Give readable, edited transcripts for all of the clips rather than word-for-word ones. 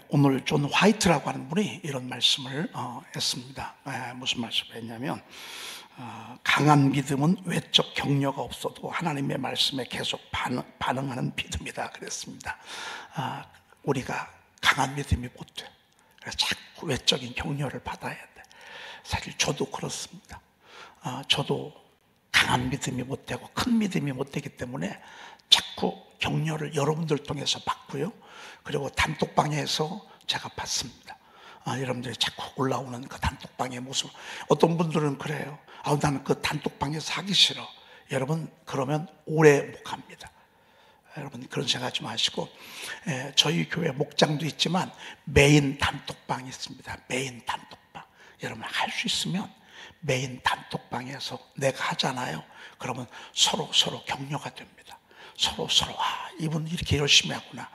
오늘 존 화이트라고 하는 분이 이런 말씀을 했습니다. 무슨 말씀을 했냐면 강한 믿음은 외적 격려가 없어도 하나님의 말씀에 계속 반응하는 믿음이다 그랬습니다. 우리가 강한 믿음이 못 돼. 그래서 자꾸 외적인 격려를 받아야 돼. 사실 저도 그렇습니다. 저도 강한 믿음이 못 되고 큰 믿음이 못 되기 때문에 자꾸 격려를 여러분들 통해서 받고요. 그리고 단톡방에서 제가 받습니다. 여러분들이 자꾸 올라오는 그 단톡방의 모습. 어떤 분들은 그래요. 나는 그 단톡방에서 하기 싫어. 여러분, 그러면 오래 못 갑니다. 여러분, 그런 생각하지 마시고, 저희 교회 목장도 있지만 메인 단톡방이 있습니다. 메인 단톡방. 여러분, 할 수 있으면 메인 단톡방에서 내가 하잖아요. 그러면 서로 격려가 됩니다. 서로 이분 이렇게 열심히 하구나.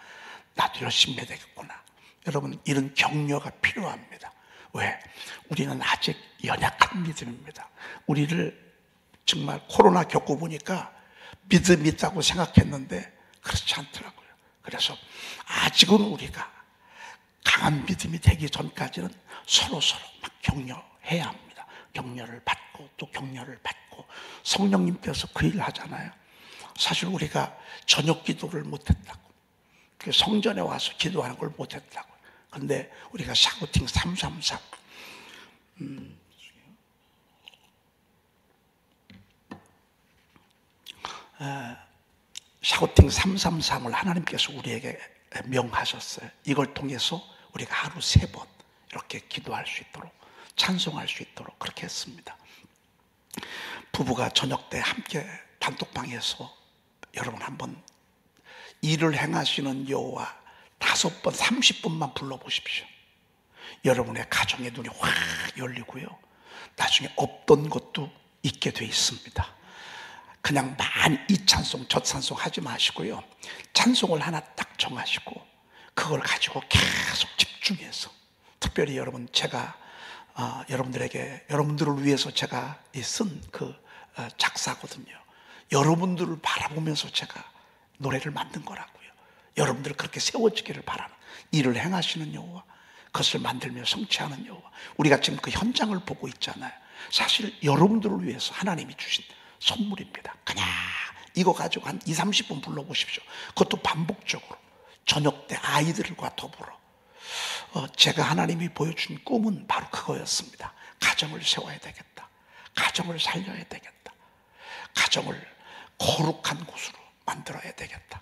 나도 열심히 해야 되겠구나. 여러분, 이런 격려가 필요합니다. 왜? 우리는 아직 연약한 믿음입니다. 우리를 정말 코로나 겪어보니까 믿음이 있다고 생각했는데 그렇지 않더라고요. 그래서 아직은 우리가 강한 믿음이 되기 전까지는 서로 막 격려해야 합니다. 격려를 받고 또 격려를 받고. 성령님께서 그 일을 하잖아요. 사실 우리가 저녁 기도를 못했다고, 성전에 와서 기도하는 걸 못했다고. 그런데 우리가 샤우팅 333 샤우팅 333을 하나님께서 우리에게 명하셨어요. 이걸 통해서 우리가 하루 3번 이렇게 기도할 수 있도록, 찬송할 수 있도록 그렇게 했습니다. 부부가 저녁 때 함께 단톡방에서 여러분 한번 일을 행하시는 여호와 5번 30분만 불러보십시오. 여러분의 가정의 눈이 확 열리고요. 나중에 없던 것도 있게 돼 있습니다. 그냥 많이 이 찬송 저 찬송 하지 마시고요. 찬송을 하나 딱 정하시고 그걸 가지고 계속 집중해서, 특별히 여러분, 제가 여러분들을 위해서 제가 쓴 그 작사거든요. 여러분들을 바라보면서 제가 노래를 만든 거라고요. 여러분들 그렇게 세워지기를 바라는, 일을 행하시는 여호와, 그것을 만들며 성취하는 여호와. 우리가 지금 그 현장을 보고 있잖아요. 사실 여러분들을 위해서 하나님이 주신 선물입니다. 그냥 이거 가지고 한 20-30분 불러보십시오. 그것도 반복적으로 저녁 때 아이들과 더불어. 제가 하나님이 보여준 꿈은 바로 그거였습니다. 가정을 세워야 되겠다. 가정을 살려야 되겠다. 가정을 거룩한 곳으로 만들어야 되겠다.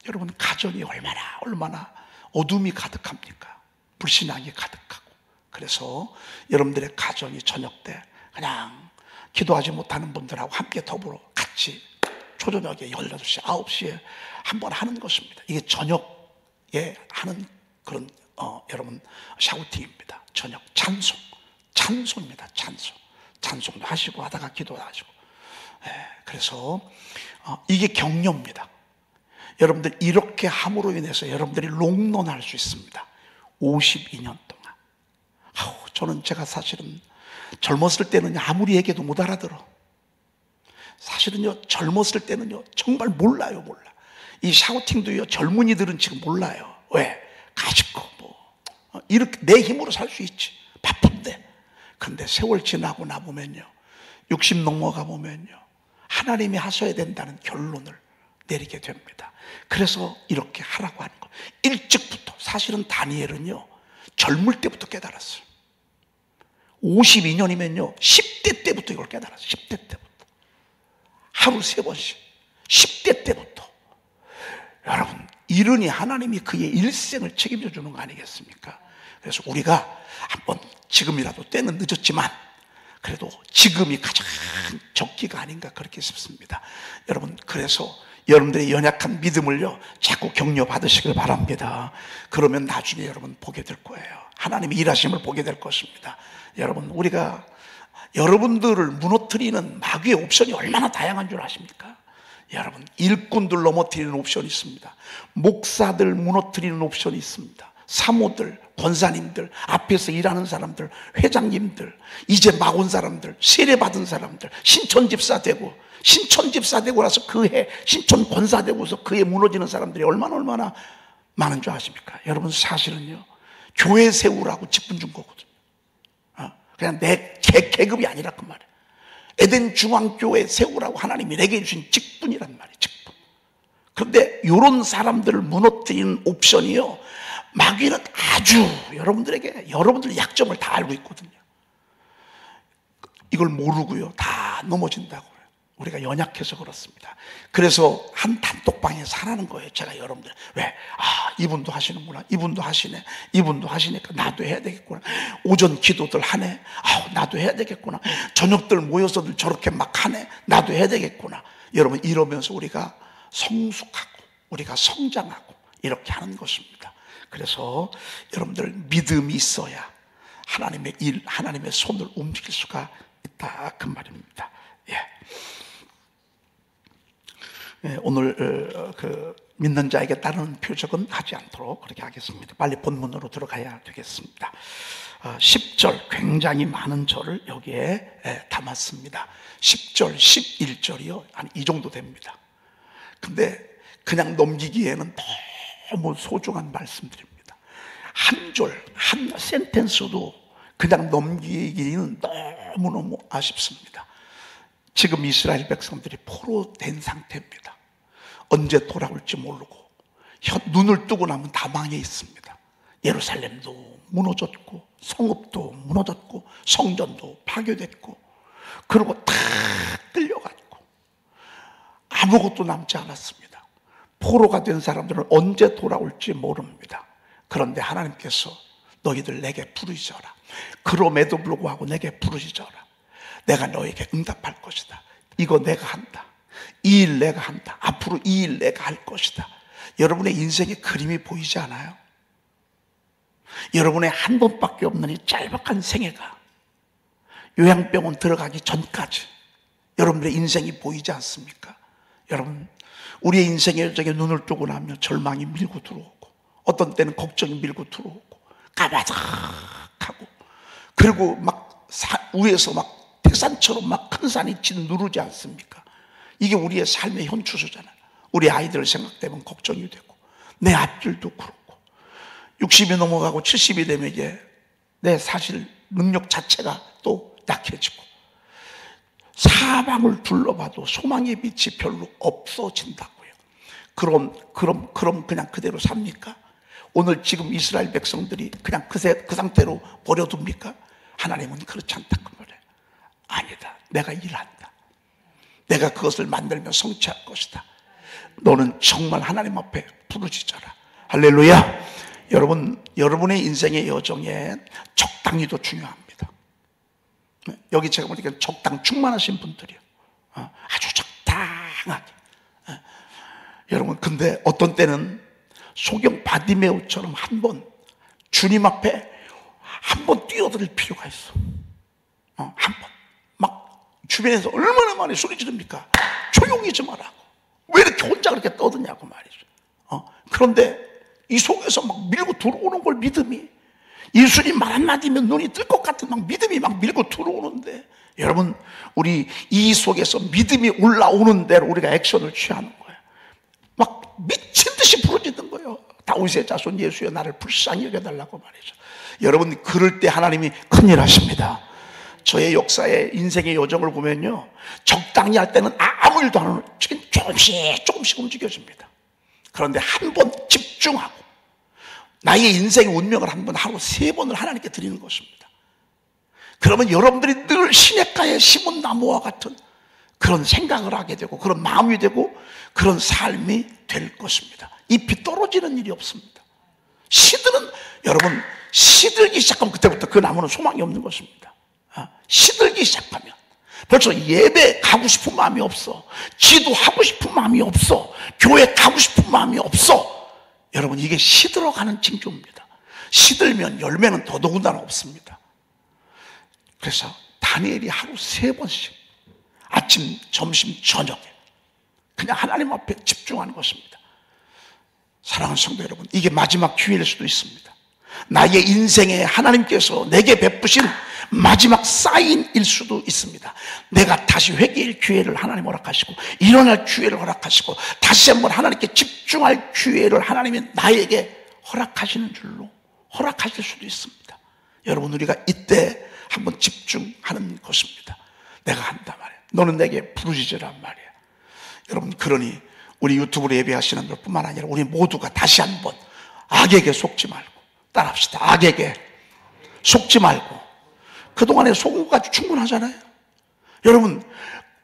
여러분, 가정이 얼마나 어둠이 가득합니까? 불신앙이 가득하고. 그래서 여러분들의 가정이 저녁 때 그냥 기도하지 못하는 분들하고 함께 더불어 같이 초저녁에 18시, 9시에 한번 하는 것입니다. 이게 저녁에 하는 그런 여러분 샤우팅입니다. 저녁 찬송입니다. 찬송도 하시고 하다가 기도도 하시고. 그래서 이게 격려입니다. 여러분들 이렇게 함으로 인해서 여러분들이 롱런할 수 있습니다. 52년 동안. 저는 제가 사실은 젊었을 때는 아무리 얘기해도 못 알아들어. 사실은요, 젊었을 때는요, 정말 몰라. 이 샤우팅도요, 젊은이들은 지금 몰라요. 왜? 가지고 이렇게 내 힘으로 살 수 있지. 바쁜데. 근데 세월 지나고 나보면요, 60 넘어가 보면요, 하나님이 하셔야 된다는 결론을 내리게 됩니다. 그래서 이렇게 하라고 하는 거예요. 일찍부터. 사실은 다니엘은요, 젊을 때부터 깨달았어요. 52년이면요 10대 때부터 이걸 깨달았어요. 10대 때부터 하루 3번씩 10대 때부터. 여러분, 이러니 하나님이 그의 일생을 책임져 주는 거 아니겠습니까? 그래서 우리가 한번, 지금이라도 때는 늦었지만 그래도 지금이 가장 적기가 아닌가 그렇게 싶습니다. 여러분, 그래서 여러분들의 연약한 믿음을요 자꾸 격려 받으시길 바랍니다. 그러면 나중에 여러분 보게 될 거예요. 하나님의 일하심을 보게 될 것입니다. 여러분, 우리가 여러분들을 무너뜨리는 마귀의 옵션이 얼마나 다양한 줄 아십니까? 여러분, 일꾼들 넘어뜨리는 옵션이 있습니다. 목사들 무너뜨리는 옵션이 있습니다. 사모들, 권사님들, 앞에서 일하는 사람들, 회장님들, 이제 막 온 사람들, 세례받은 사람들, 신천집사 되고 나서 그 해 신천 권사 되고서 그 해 무너지는 사람들이 얼마나 많은 줄 아십니까? 여러분 사실은요, 교회 세우라고 직분 준 거거든요. 그냥 제 계급이 아니라 그 말이에요. 에덴 중앙교회 세우라고 하나님이 내게 주신 직분이란 말이에요. 직분. 그런데 이런 사람들을 무너뜨리는 옵션이요, 마귀는 아주 여러분들의 약점을 다 알고 있거든요. 이걸 모르고요, 다 넘어진다고요. 우리가 연약해서 그렇습니다. 그래서 한 단톡방에 살아는 거예요. 제가 여러분들, 왜? 이분도 하시는구나, 이분도 하시네, 이분도 하시니까 나도 해야 되겠구나. 오전 기도들 하네, 나도 해야 되겠구나. 저녁들 모여서들 저렇게 막 하네, 나도 해야 되겠구나. 여러분, 이러면서 우리가 성숙하고 우리가 성장하고 이렇게 하는 것입니다. 그래서 여러분들 믿음이 있어야 하나님의 일, 하나님의 손을 움직일 수가 있다, 그 말입니다. 오늘 믿는 자에게 따르는 표적은 하지 않도록 그렇게 하겠습니다. 빨리 본문으로 들어가야 되겠습니다. 10절, 굉장히 많은 절을 여기에 담았습니다. 10절, 11절이요, 한 이 정도 됩니다. 근데 그냥 넘기기에는 너무 소중한 말씀들입니다. 한 절, 한 센텐스도 그냥 넘기기는 너무너무 아쉽습니다. 지금 이스라엘 백성들이 포로된 상태입니다. 언제 돌아올지 모르고 눈을 뜨고 나면 다 망해 있습니다. 예루살렘도 무너졌고 성읍도 무너졌고 성전도 파괴됐고, 그리고 다 끌려가지고 아무것도 남지 않았습니다. 포로가 된 사람들은 언제 돌아올지 모릅니다. 그런데 하나님께서 너희들 내게 부르짖어라. 그럼에도 불구하고 내게 부르짖어라. 내가 너에게 응답할 것이다. 이거 내가 한다. 이 일 내가 한다. 앞으로 이 일 내가 할 것이다. 여러분의 인생의 그림이 보이지 않아요? 여러분의 한 번밖에 없는 이 짧은 생애가 요양병원 들어가기 전까지 여러분들의 인생이 보이지 않습니까? 여러분, 우리의 인생의 여정에 눈을 뜨고 나면 절망이 밀고 들어오고, 어떤 때는 걱정이 밀고 들어오고, 까마득하고, 그리고 막 위에서 막 태산처럼 막 큰 산이 짓누르지 않습니까? 이게 우리의 삶의 현추수잖아요. 우리 아이들 생각되면 걱정이 되고, 내 앞길도 그렇고, 60이 넘어가고 70이 되면 이제 내 사실 능력 자체가 또 약해지고, 사방을 둘러봐도 소망의 빛이 별로 없어진다고요. 그럼 그냥 그대로 삽니까? 오늘 지금 이스라엘 백성들이 그냥 그 상태로 버려둡니까? 하나님은 그렇지 않다고 말해요. 아니다. 내가 일한다. 내가 그것을 만들면 성취할 것이다. 너는 정말 하나님 앞에 부르짖어라. 할렐루야. 여러분의 인생의 여정에 적당히도 중요합니다. 여기 제가 보니까 적당 충만하신 분들이요, 아주 적당하게. 여러분, 근데 어떤 때는 소경 바디메오처럼 한번 주님 앞에 한번 뛰어들 필요가 있어. 한번 막 주변에서 얼마나 많이 소리 지릅니까? 조용히 좀 하라고. 왜 이렇게 혼자 그렇게 떠드냐고 말이죠. 그런데 이 속에서 막 밀고 들어오는 걸, 믿음이, 예수님 말 한마디면 눈이 뜰 것 같은 막 믿음이 막 밀고 들어오는데, 여러분, 우리 이 속에서 믿음이 올라오는 대로 우리가 액션을 취하는 거예요. 막 미친 듯이 부르짖는 거예요. 다윗의 자손 예수여 나를 불쌍히 여겨달라고 말이죠. 여러분, 그럴 때 하나님이 큰일 하십니다. 저의 역사의 인생의 여정을 보면요, 적당히 할 때는 아무 일도 안 하는, 조금씩 움직여집니다. 그런데 한 번 집중하고 나의 인생의 운명을 한 번, 하루 3번을 하나님께 드리는 것입니다. 그러면 여러분들이 늘 시냇가에 심은 나무와 같은 그런 생각을 하게 되고, 그런 마음이 되고, 그런 삶이 될 것입니다. 잎이 떨어지는 일이 없습니다. 여러분, 시들기 시작하면 그때부터 그 나무는 소망이 없는 것입니다. 시들기 시작하면 벌써 예배 가고 싶은 마음이 없어, 기도하고 싶은 마음이 없어, 교회 가고 싶은 마음이 없어. 여러분, 이게 시들어가는 징조입니다. 시들면 열매는 더더군다나 없습니다. 그래서 다니엘이 하루 3번씩 아침, 점심, 저녁에 그냥 하나님 앞에 집중하는 것입니다. 사랑하는 성도 여러분, 이게 마지막 기회일 수도 있습니다. 나의 인생에 하나님께서 내게 베푸신 마지막 사인일 수도 있습니다. 내가 다시 회개할 기회를 하나님 허락하시고 일어날 기회를 허락하시고 다시 한번 하나님께 집중할 기회를 하나님이 나에게 허락하시는 줄로 허락하실 수도 있습니다. 여러분, 우리가 이때 한번 집중하는 것입니다. 내가 한다 말이야. 너는 내게 부르짖으란 말이야. 여러분, 그러니 우리 유튜브로 예배하시는 분뿐만 아니라 우리 모두가 다시 한번 악에게 속지 말고 따라합시다. 악에게 속지 말고. 그동안에 속은 것 가지고 충분하잖아요. 여러분,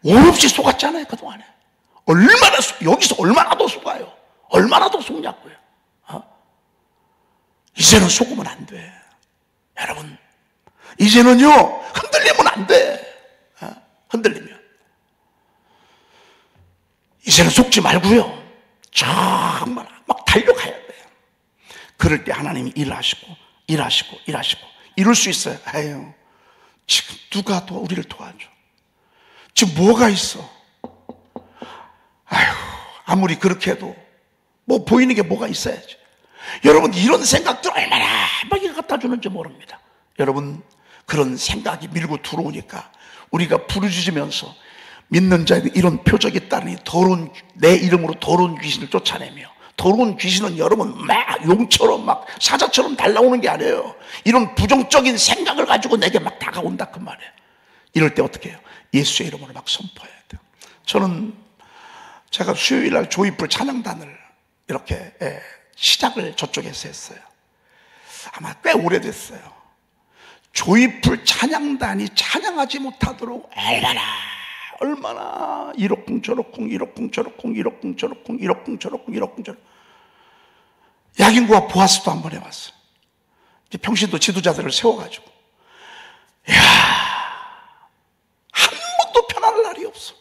원 없이 속았잖아요. 그동안에 얼마나 여기서 얼마나 더 속아요. 얼마나 더 속냐고요. 이제는 속으면 안 돼. 여러분, 이제는요 흔들리면 안 돼. 흔들리면 이제는 속지 말고요 정말 막 달려가야 돼요. 그럴 때 하나님이 일하시고 이룰 수 있어요. 아유, 지금 누가 우리를 도와줘? 지금 뭐가 있어? 아유, 아무리 그렇게 해도 뭐 보이는 게 뭐가 있어야지. 여러분, 이런 생각들 얼마나 막 갖다 주는지 모릅니다. 여러분, 그런 생각이 밀고 들어오니까 우리가 부르짖으면서 믿는 자에게 이런 표적이 따르니 내 이름으로 더러운 귀신을 쫓아내며, 더러운 귀신은 여러분 막 용처럼 막 사자처럼 달라오는 게 아니에요. 이런 부정적인 생각을 가지고 내게 막 다가온다 그 말이에요. 이럴 때 어떻게 해요? 예수의 이름으로 막 선포해야 돼요. 제가 수요일날 조이풀 찬양단을 이렇게 시작을 저쪽에서 했어요. 아마 꽤 오래됐어요. 조이풀 찬양단이 찬양하지 못하도록 얼마나 이러쿵 저러쿵 야긴과 보아스도 한번 해봤어요. 평신도 지도자들을 세워가지고, 한 번도 편안할 날이 없어.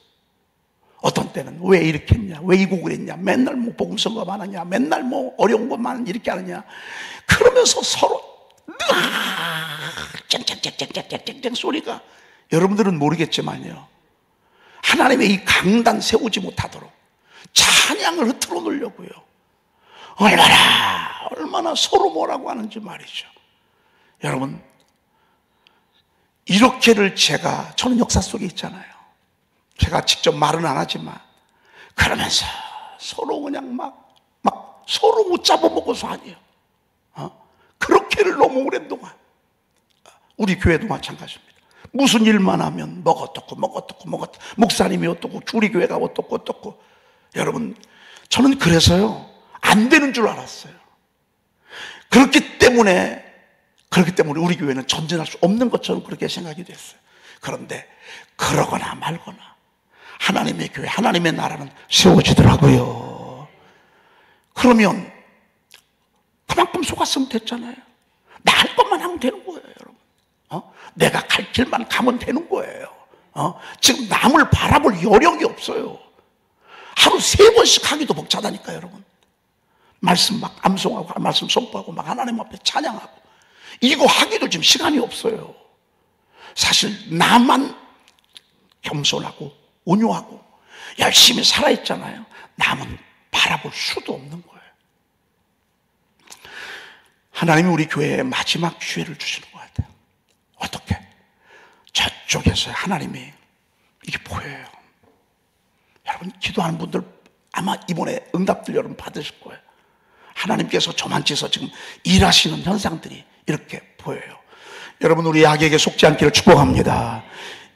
어떤 때는 왜 이렇게 했냐, 왜 이 곡을 했냐, 맨날 뭐 복음 선거만 하냐, 맨날 뭐 어려운 것만 이렇게 하느냐, 그러면서 서로 쨍쨍쨍쨍쨍쨍쨍 소리가, 여러분들은 모르겠지만요, 하나님의 이 강단 세우지 못하도록 찬양을 흐트러 놓으려고요 얼마나 서로 뭐라고 하는지 말이죠. 여러분, 이렇게를 저는 역사 속에 있잖아요. 제가 직접 말은 안 하지만 그러면서 서로 그냥 막 서로 못 잡아먹어서 아니에요. 그렇게를 너무 오랫동안. 우리 교회도 마찬가지입니다. 무슨 일만 하면 뭐가 어떻고 목사님이 어떻고 우리 교회가 어떻고. 여러분, 저는 그래서요 안 되는 줄 알았어요. 그렇기 때문에 우리 교회는 전진할 수 없는 것처럼 그렇게 생각이 됐어요. 그런데 그러거나 말거나 하나님의 교회, 하나님의 나라는 세워지더라고요. 그러면 그만큼 속았으면 됐잖아요. 나 할 것만 하면 되는 거예요, 여러분. 내가 갈 길만 가면 되는 거예요. 지금 남을 바라볼 여력이 없어요. 하루 3번씩 하기도 벅차다니까, 여러분. 말씀 막 암송하고 말씀 선포하고 막 하나님 앞에 찬양하고 이거 하기도 지금 시간이 없어요. 사실 나만 겸손하고 온유하고 열심히 살아있잖아요. 남은 바라볼 수도 없는 거예요. 하나님이 우리 교회에 마지막 기회를 주시는 것 같아요. 어떻게? 저쪽에서 하나님이 이게 보여요. 여러분, 기도하는 분들 아마 이번에 응답들 여러분 받으실 거예요. 하나님께서 저만치서 지금 일하시는 현상들이 이렇게 보여요. 여러분, 우리 악에게 속지 않기를 축복합니다.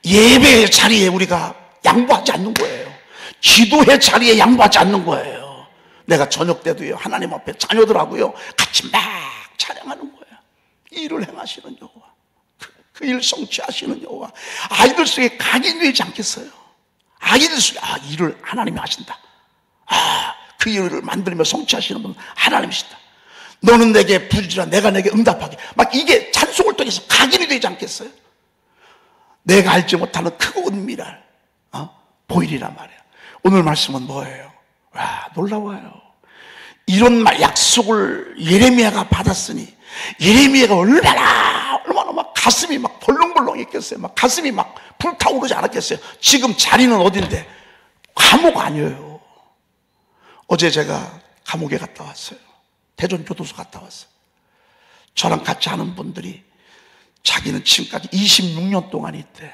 예배의 자리에 우리가 양보하지 않는 거예요. 기도의 자리에 양보하지 않는 거예요. 내가 저녁 때도요, 하나님 앞에 자녀들하고요 같이 막 찬양하는 거예요. 이 일을 행하시는 여호와, 그 일 성취하시는 여호와. 아이들 속에 각인이 되지 않겠어요? 아이들 속에 일을 하나님이 하신다. 그 일을 만들며 성취하시는 분은 하나님이시다. 너는 내게 부르짖으라 내가 내게 응답하게. 막 이게 찬송을 통해서 각인이 되지 않겠어요? 내가 알지 못하는 크고 은밀한 보일이란 말이에요. 오늘 말씀은 뭐예요? 와, 놀라워요. 이런 약속을 예레미야가 받았으니 예레미야가 얼마나 막 가슴이 막 벌렁벌렁 했겠어요. 막 가슴이 막 불타오르지 않았겠어요. 지금 자리는 어딘데? 감옥 아니에요. 어제 제가 감옥에 갔다 왔어요. 대전교도소 갔다 왔어요. 저랑 같이 하는 분들이 자기는 지금까지 26년 동안 있대.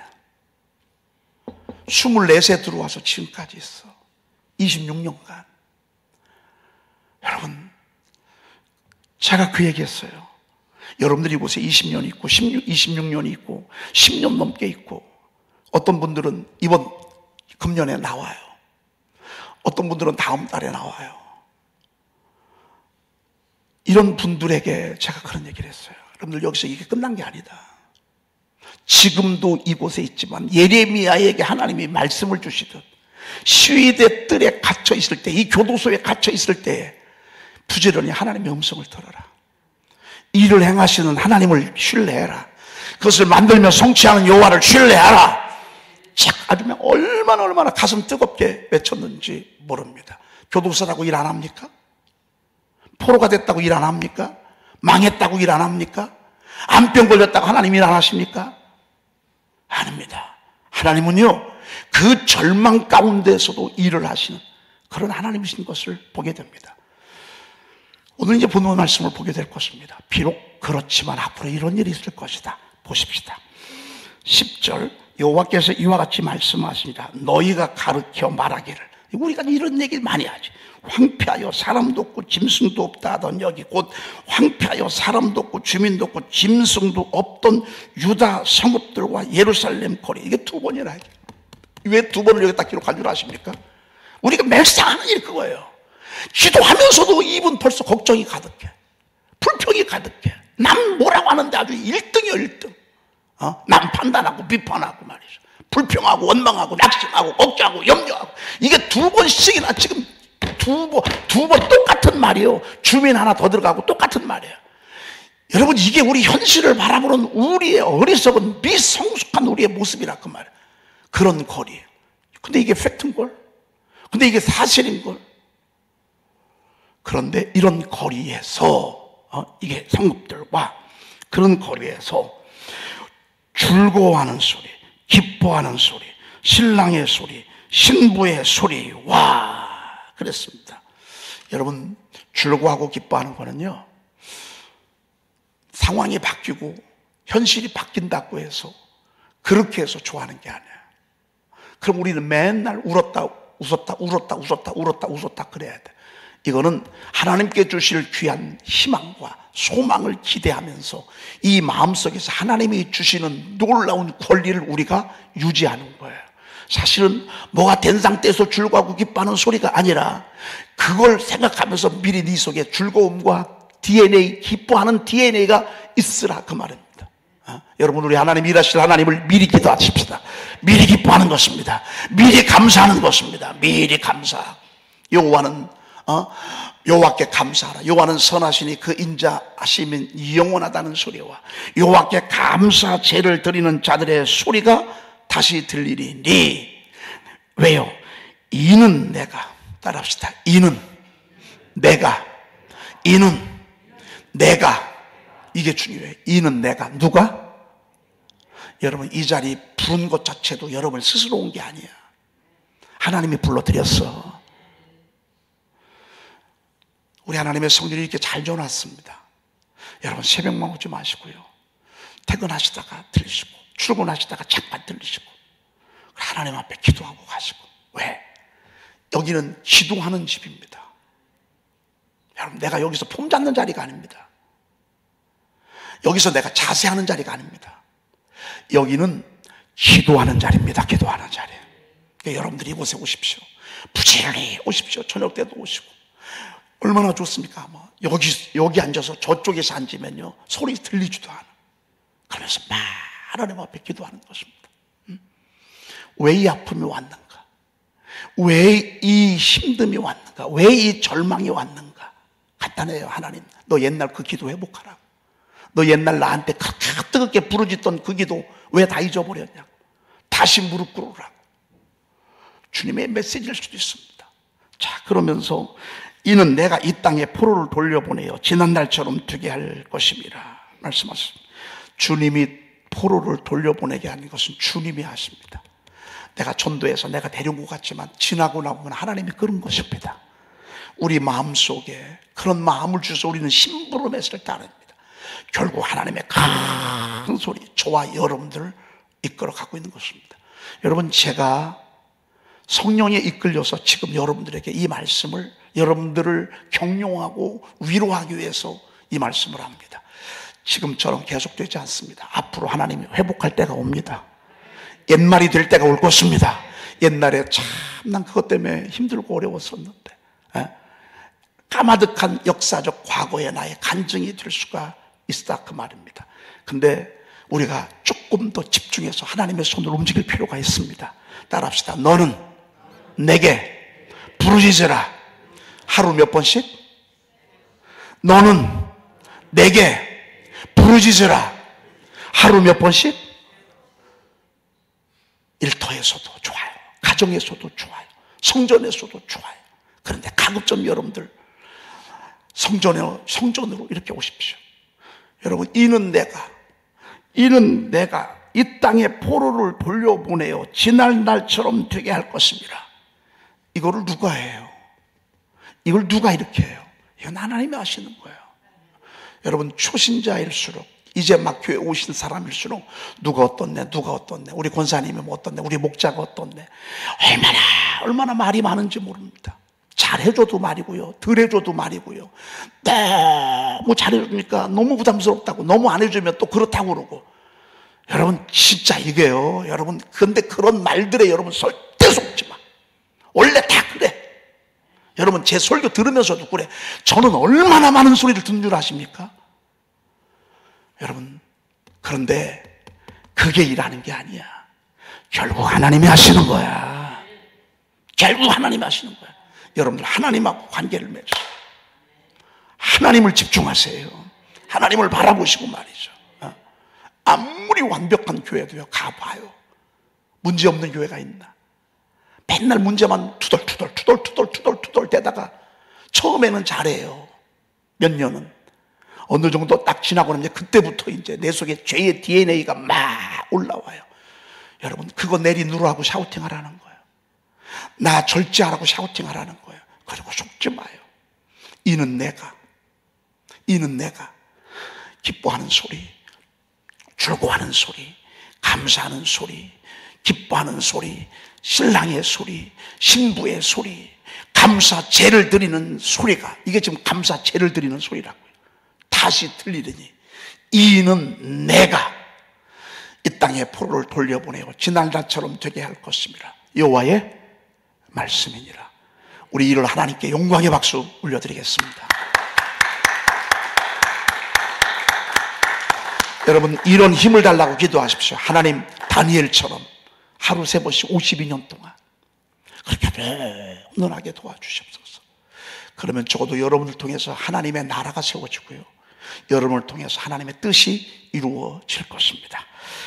24세 들어와서 지금까지 있어. 26년간. 여러분, 제가 그 얘기했어요. 여러분들이 이곳에 20년 있고 26년이 있고 10년 넘게 있고, 어떤 분들은 이번 금년에 나와요. 어떤 분들은 다음 달에 나와요. 이런 분들에게 제가 그런 얘기를 했어요. 여러분들, 여기서 이게 끝난 게 아니다. 지금도 이곳에 있지만 예레미야에게 하나님이 말씀을 주시듯 시위대 뜰에 갇혀 있을 때, 이 교도소에 갇혀 있을 때 부지런히 하나님의 음성을 들어라. 일을 행하시는 하나님을 신뢰해라. 그것을 만들며 성취하는 여호와를 신뢰하라. 아주 얼마나 가슴 뜨겁게 외쳤는지 모릅니다. 교도소라고 일 안 합니까? 포로가 됐다고 일 안 합니까? 망했다고 일 안 합니까? 암병 걸렸다고 하나님 일 안 하십니까? 아닙니다. 하나님은요, 그 절망 가운데서도 일을 하시는 그런 하나님이신 것을 보게 됩니다. 오늘 이제 본문 말씀을 보게 될 것입니다. 비록 그렇지만 앞으로 이런 일이 있을 것이다. 보십시다. 10절, 여호와께서 이와 같이 말씀하십니다. 너희가 가르쳐 말하기를. 우리가 이런 얘기를 많이 하지. 황폐하여 사람도 없고 짐승도 없다 하던 여기, 곧 황폐하여 사람도 없고 주민도 없고 짐승도 없던 유다 성읍들과 예루살렘 거리. 이게 두 번이나 해요. 왜 두 번을 여기다 기록한 줄 아십니까? 우리가 맹상하는 일이 그거예요. 기도하면서도 입은 벌써 걱정이 가득해. 불평이 가득해. 남 뭐라고 하는데 아주 1등이요 1등. 남 판단하고 비판하고 말이죠. 불평하고 원망하고 낙심하고 걱정하고 염려하고. 이게 두 번씩이나 지금 두 번 똑같은 말이에요. 주민 하나 더 들어가고 똑같은 말이에요. 여러분, 이게 우리 현실을 바라보는 우리의 어리석은 미성숙한 우리의 모습이라 그 말이에요. 그런 거리예요. 근데 이게 팩트인걸? 근데 이게 사실인걸? 그런데 이런 거리에서 이게 성읍들과 그런 거리에서 즐거워하는 소리, 기뻐하는 소리, 신랑의 소리, 신부의 소리, 와, 그랬습니다. 여러분, 즐거워하고 기뻐하는 거는요, 상황이 바뀌고 현실이 바뀐다고 해서 그렇게 해서 좋아하는 게 아니야. 그럼 우리는 맨날 울었다 웃었다 그래야 돼. 이거는 하나님께 주실 귀한 희망과 소망을 기대하면서 이 마음속에서 하나님이 주시는 놀라운 권리를 우리가 유지하는 거예요. 사실은 뭐가 된 상태에서 즐거워하고 기뻐하는 소리가 아니라 그걸 생각하면서 미리 네 속에 즐거움과 DNA, 기뻐하는 DNA가 있으라 그 말입니다. 여러분, 우리 하나님 일하실 하나님을 미리 기도하십시다. 미리 기뻐하는 것입니다. 미리 감사하는 것입니다. 미리 감사. 여호와는 여호와께 감사하라. 여호와는 선하시니 그 인자하심은 영원하다는 소리와 여호와께 감사 제를 드리는 자들의 소리가 다시 들리리니. 왜요? 이는 내가, 따라합시다. 이는 내가 이게 중요해요. 이는 내가. 누가? 여러분, 이 자리 부른 것 자체도 여러분 스스로 온 게 아니야. 하나님이 불러드렸어. 우리 하나님의 성전이 이렇게 잘 지어놨습니다. 여러분, 새벽만 오지 마시고요, 퇴근하시다가 들리시고 출근하시다가 잠깐 들리시고 하나님 앞에 기도하고 가시고. 왜? 여기는 기도하는 집입니다. 여러분, 내가 여기서 폼 잡는 자리가 아닙니다. 여기서 내가 자세하는 자리가 아닙니다. 여기는 기도하는 자리입니다. 기도하는 자리. 그러니까 여러분들이 이곳에 오십시오. 부지런히 오십시오. 저녁 때도 오시고. 얼마나 좋습니까? 여기 앉아서 저쪽에서 앉으면요, 소리 들리지도 않아. 그러면서 막 하나님 앞에 기도하는 것입니다. 왜 이 아픔이 왔는가? 왜 이 힘듦이 왔는가? 왜 이 절망이 왔는가? 간단해요. 하나님, 너 옛날 그 기도 회복하라고. 너 옛날 나한테 그렇게 뜨겁게 부르짖던 그 기도 왜 다 잊어버렸냐고. 다시 무릎 꿇으라고. 주님의 메시지일 수도 있습니다. 자, 그러면서 이는 내가 이 땅에 포로를 돌려보내어 지난날처럼 되게 할 것임이라 말씀하셨습니다. 주님이 포로를 돌려보내게 하는 것은 주님이 하십니다. 내가 전도해서 내가 데리고 갔지만 지나고 나보면 하나님이 그런 것입니다. 우리 마음속에 그런 마음을 주셔서 우리는 심부름했을 때 아닙니다. 결국 하나님의 큰 소리, 저와 여러분들을 이끌어 가고 있는 것입니다. 여러분, 제가 성령에 이끌려서 지금 여러분들에게 이 말씀을, 여러분들을 격려하고 위로하기 위해서 이 말씀을 합니다. 지금처럼 계속되지 않습니다. 앞으로 하나님이 회복할 때가 옵니다. 옛말이 될 때가 올 것입니다. 옛날에 참 난 그것 때문에 힘들고 어려웠었는데, 까마득한 역사적 과거의 나의 간증이 될 수가 있다, 그 말입니다. 근데 우리가 조금 더 집중해서 하나님의 손을 움직일 필요가 있습니다. 따라합시다. 너는 내게 부르짖으라. 하루 몇 번씩? 너는 내게 부르짖으라. 하루 몇 번씩? 일터에서도 좋아요, 가정에서도 좋아요, 성전에서도 좋아요. 그런데 가급적 여러분들 성전으로 이렇게 오십시오. 여러분, 이는 내가 이 땅에 포로를 돌려보내어 지날 날처럼 되게 할 것입니다. 이거를 누가 해요? 이걸 누가 이렇게 해요? 이건 하나님이 하시는 거예요. 여러분, 초신자일수록, 이제 막 교회 오신 사람일수록 누가 어떻네, 우리 권사님이 뭐 어떻네, 우리 목자가 어떻네, 얼마나 말이 많은지 모릅니다. 잘해줘도 말이고요, 덜 해줘도 말이고요. 너무 잘해주니까 너무 부담스럽다고, 너무 안 해주면 또 그렇다고 그러고. 여러분, 진짜 이게요, 여러분, 근데 그런 말들에 여러분 절대 속지 마. 원래 다 그래. 여러분, 제 설교 들으면서도 그래. 저는 얼마나 많은 소리를 듣는 줄 아십니까? 여러분, 그런데 그게 일하는 게 아니야. 결국 하나님이 하시는 거야. 결국 하나님이 하시는 거야. 여러분들, 하나님하고 관계를 맺으세요. 하나님을 집중하세요. 하나님을 바라보시고 말이죠. 아무리 완벽한 교회도요, 가봐요. 문제없는 교회가 있나? 맨날 문제만 투덜 대다가 처음에는 잘해요. 몇 년은. 어느 정도 딱 지나고 나면 그때부터 이제 내 속에 죄의 DNA가 막 올라와요. 여러분, 그거 내리누르라고 샤우팅하라는 거예요. 나 절제하라고 샤우팅하라는 거예요. 그리고 속지 마요. 이는 내가 기뻐하는 소리, 즐거워하는 소리, 감사하는 소리, 기뻐하는 소리, 신랑의 소리, 신부의 소리, 감사제를 드리는 소리가, 이게 지금 감사제를 드리는 소리라고요. 다시 들리더니 이는 내가 이 땅에 포로를 돌려보내고 지난날처럼 되게 할 것입니다. 여호와의 말씀이니라. 우리 이를 하나님께 영광의 박수 올려드리겠습니다. 여러분, 이런 힘을 달라고 기도하십시오. 하나님, 다니엘처럼 하루 3번씩 52년 동안 그렇게 온전하게 도와주시옵소서. 그러면 적어도 여러분을 통해서 하나님의 나라가 세워지고요, 여러분을 통해서 하나님의 뜻이 이루어질 것입니다.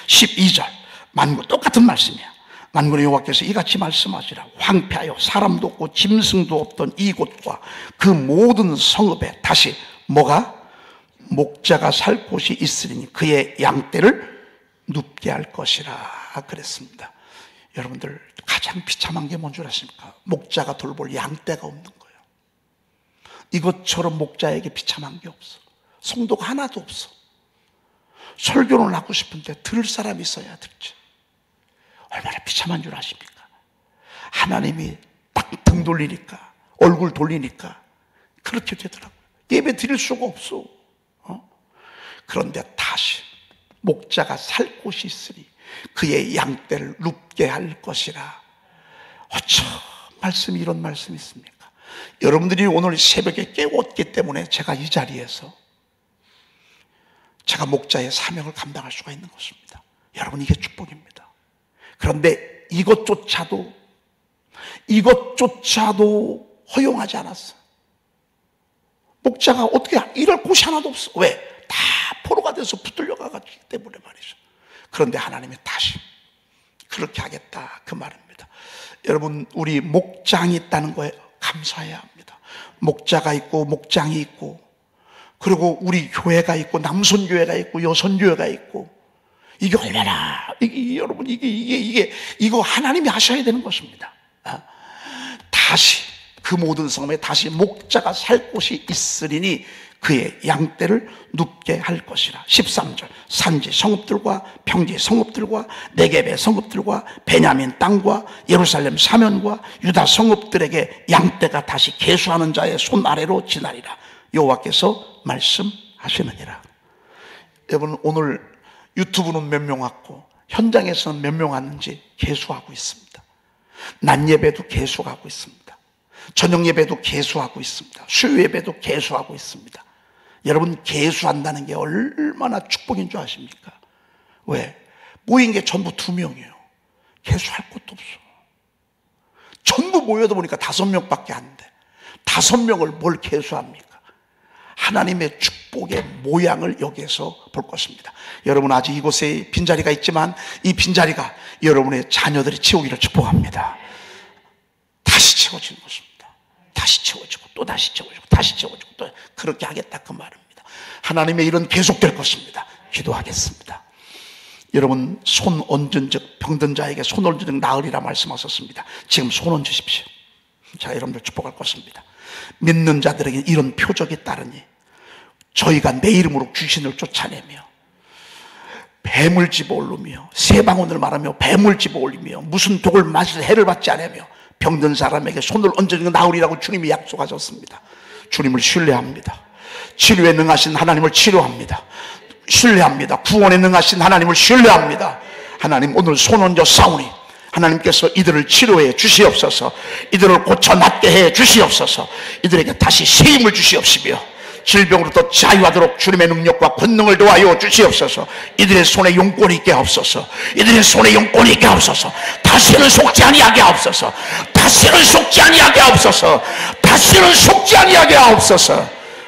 12절, 만군, 똑같은 말씀이야. 만군의 여호와께서 이같이 말씀하시라. 황폐하여 사람도 없고 짐승도 없던 이곳과 그 모든 성읍에 다시 뭐가? 목자가 살 곳이 있으리니 그의 양떼를 눕게 할 것이라 그랬습니다. 여러분들, 가장 비참한 게 뭔 줄 아십니까? 목자가 돌볼 양떼가 없는 거예요. 이것처럼 목자에게 비참한 게 없어. 성도가 하나도 없어. 설교를 하고 싶은데 들을 사람이 있어야 듣지. 얼마나 비참한 줄 아십니까? 하나님이 딱 등 돌리니까, 얼굴 돌리니까 그렇게 되더라고요. 예배 드릴 수가 없어. 그런데 다시 목자가 살 곳이 있으니 그의 양떼를 눕게 할 것이라. 어쩜 말씀이 이런 말씀이 있습니까? 여러분들이 오늘 새벽에 깨웠기 때문에 제가 이 자리에서 제가 목자의 사명을 감당할 수가 있는 것입니다. 여러분, 이게 축복입니다. 그런데 이것조차도 허용하지 않았어요. 목자가 어떻게 일할 곳이 하나도 없어. 왜? 다 포로가 돼서 붙들려 가기 때문에 말이죠. 그런데 하나님이 다시 그렇게 하겠다, 그 말입니다. 여러분, 우리 목장이 있다는 거에 감사해야 합니다. 목자가 있고 목장이 있고, 그리고 우리 교회가 있고, 남선교회가 있고, 여선교회가 있고, 이게 얼마나, 여러분, 이거 하나님이 하셔야 되는 것입니다. 다시 그 모든 성에 다시 목자가 살 곳이 있으리니 그의 양떼를 눕게 할 것이라. 13절 산지 성읍들과 평지 성읍들과 네겝의 성읍들과 베냐민 땅과 예루살렘 사면과 유다 성읍들에게 양떼가 다시 계수하는 자의 손 아래로 지나리라. 여호와께서 말씀하시느니라. 여러분, 오늘 유튜브는 몇 명 왔고 현장에서는 몇 명 왔는지 계수하고 있습니다. 낮 예배도 계수하고 있습니다. 저녁 예배도 계수하고 있습니다. 수요 예배도 계수하고 있습니다. 여러분, 계수한다는 게 얼마나 축복인 줄 아십니까? 왜? 모인 게 전부 2명이에요. 계수할 것도 없어. 전부 모여다 보니까 5명밖에 안 돼. 5명을 뭘 계수합니까? 하나님의 축복의 모양을 여기에서 볼 것입니다. 여러분, 아직 이곳에 빈자리가 있지만 이 빈자리가 여러분의 자녀들이 채우기를 축복합니다. 다시 채워지는 것입니다. 다시 채워지고 또 다시 채워지고 다시 채워지고 또 그렇게 하겠다, 그 말입니다. 하나님의 일은 계속될 것입니다. 기도하겠습니다. 여러분, 손 얹은 즉 병든 자에게 손 얹은 즉 나으리라 말씀하셨습니다. 지금 손 얹으십시오. 자, 여러분들 축복할 것입니다. 믿는 자들에게 이런 표적이 따르니 저희가 내 이름으로 귀신을 쫓아내며 뱀을 집어올리며 새 방언을 말하며 뱀을 집어올리며 무슨 독을 마실 해를 받지 않으며 병든 사람에게 손을 얹어주는 나으리라고 주님이 약속하셨습니다. 주님을 신뢰합니다. 치료에 능하신 하나님을 치료합니다. 신뢰합니다. 구원에 능하신 하나님을 신뢰합니다. 하나님, 오늘 손 얹어 싸우니 하나님께서 이들을 치료해 주시옵소서. 이들을 고쳐 낫게 해 주시옵소서. 이들에게 다시 새 힘을 주시옵시며 질병으로부터 자유하도록 주님의 능력과 권능을 도하여 주시옵소서. 이들의 손에 용권이 있게 하옵소서. 이들의 손에 용권이 있게 하옵소서. 다시는 속지 아니하게 하옵소서. 다시는 속지 아니하게 하옵소서. 다시는 속지 아니하게 하옵소서.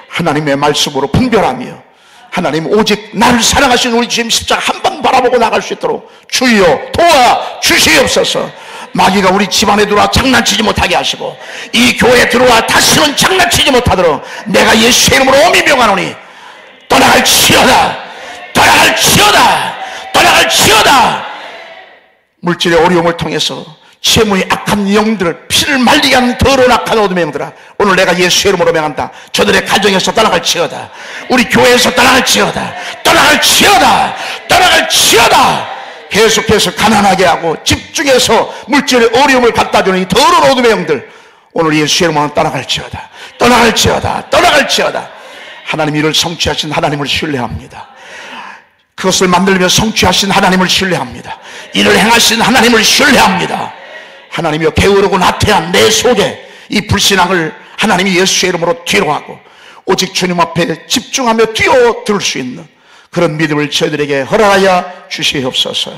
하나님의 말씀으로 분별하며 하나님, 오직 나를 사랑하시는 우리 주님 십자가 한 번 바라보고 나갈 수 있도록 주여 도와 주시옵소서. 마귀가 우리 집안에 들어와 장난치지 못하게 하시고 이 교회에 들어와 다시는 장난치지 못하도록 내가 예수의 이름으로 엄히 명하노니 떠나갈지어다, 떠나갈지어다, 떠나갈지어다. 물질의 어려움을 통해서 채무의 악한 영들을 피를 말리게 하는 더러운 악한 어둠의 영들아, 오늘 내가 예수의 이름으로 명한다. 저들의 가정에서 떠나갈지어다, 우리 교회에서 떠나갈지어다, 떠나갈지어다, 떠나갈지어다. 계속해서 가난하게 하고 집중해서 물질의 어려움을 갖다 주는 이 더러운 어둠의 영들, 오늘 예수의 이름으로 떠나갈지어다, 떠나갈지어다, 떠나갈지어다. 하나님, 이를 성취하신 하나님을 신뢰합니다. 그것을 만들며 성취하신 하나님을 신뢰합니다. 이를 행하신 하나님을 신뢰합니다. 하나님이여, 게으르고 나태한 내 속에 이 불신앙을 하나님이 예수의 이름으로 뒤로 하고 오직 주님 앞에 집중하며 뛰어들 수 있는 그런 믿음을 저희들에게 허락하여 주시옵소서.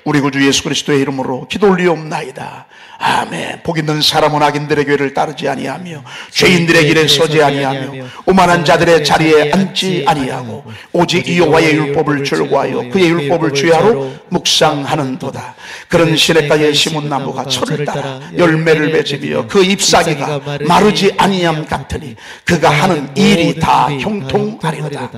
우리 구주 예수 그리스도의 이름으로 기도 올리옵나이다. 아멘. 복 있는 사람은 악인들의 교회를 따르지 아니하며 죄인들의 길에 서지 아니하며 오만한 자들의 자리에 앉지 아니하고 오직 여호와의 율법을 즐거워하여 그의 율법을 주야로 묵상하는도다. 그런 시냇가에 심은 나무가 철을 따라 열매를 맺으며 그 잎사귀가 마르지 아니함 같으니 그가 하는 일이 다 형통하리로다.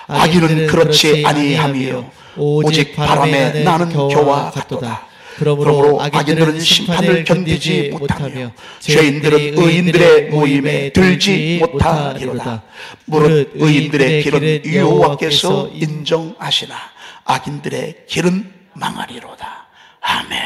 악인은 그렇지 아니하며 오직 바람에 나는 겨와 같도다. 그러므로 악인들은 심판을 견디지 못하며 죄인들은 의인들의 모임에 들지 못하리로다. 무릇 의인들의 길은 여호와께서 인정하시나 악인들의 길은 망하리로다. 아멘.